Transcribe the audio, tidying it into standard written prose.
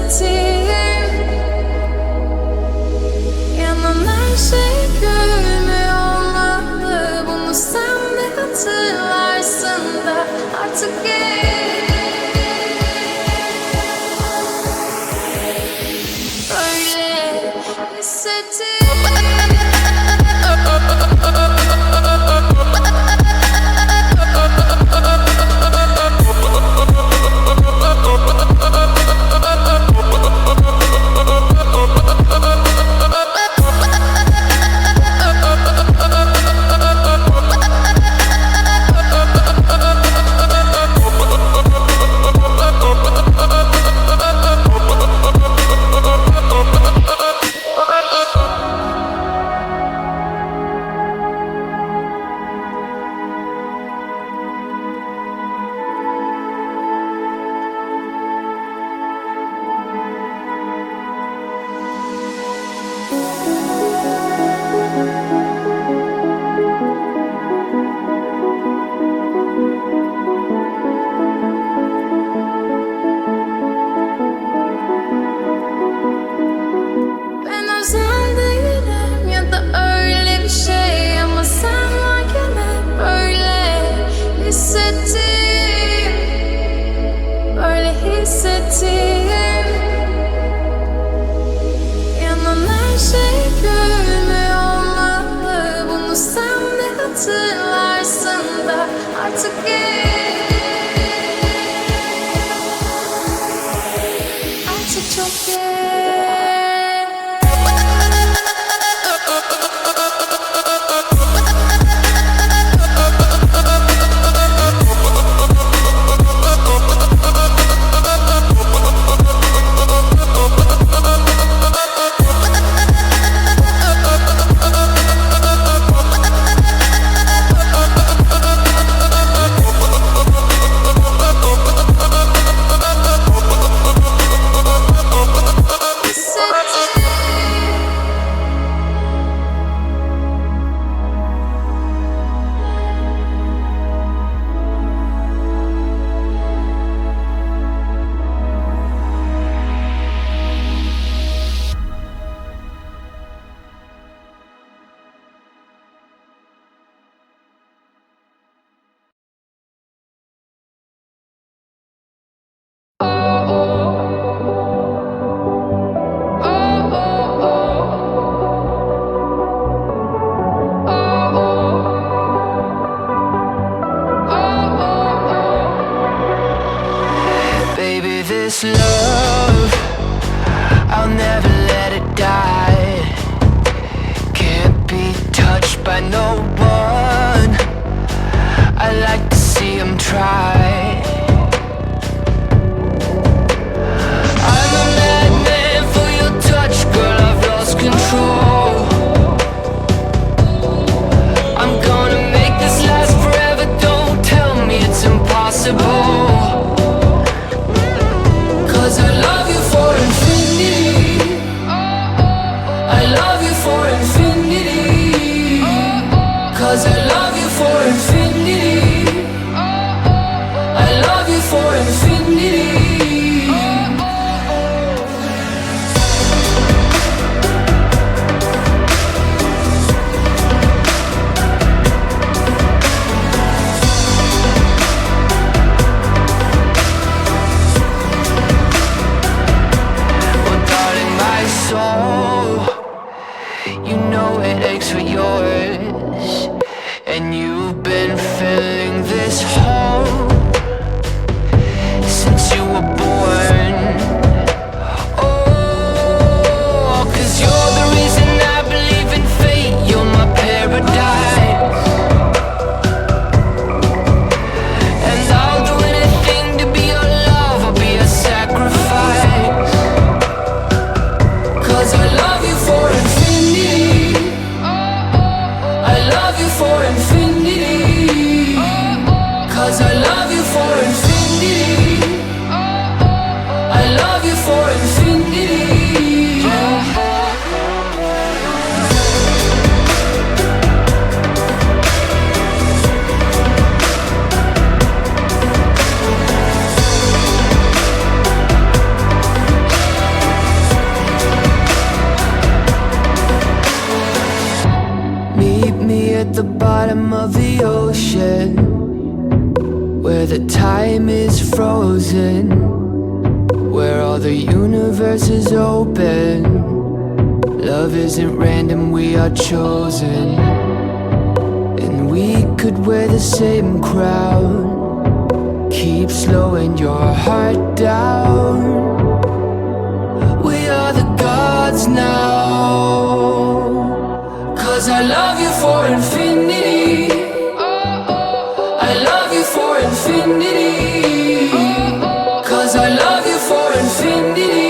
hissettiğim. Yanan her şey görünmüyor olmalı. Bunu sen de hatırlarsın da artık öyle hissettiğim. Yanan her şey görünmüyor olmalı. Bunu sen de hatırlarsın da artık çok geç. This love, I'll never let it die. Can't be touched by no one. I like to see them try. I'm a madman for your touch, girl, I've lost control. I'm gonna make this last forever, don't tell me it's impossible. I love you for infinity. I love you for infinity. 'Cause I love you for infinity. I love you for infinity. You know it aches for yours, and you've been filling this hole since you were born. Oh, 'cause you're the reason I believe in fate. You're my paradise, and I'll do anything to be your love. I'll be a sacrifice, 'cause I love you for infinity. I love you for infinity. 'Cause I love you for infinity. I love you for infinity. the bottom of the ocean, where the time is frozen, where all the universe is open. Love isn't random, we are chosen. And we could wear the same crown, keep slowing your heart down. We are the gods now, 'cause I love you for infinity. I love you for infinity. 'Cause I love you for infinity.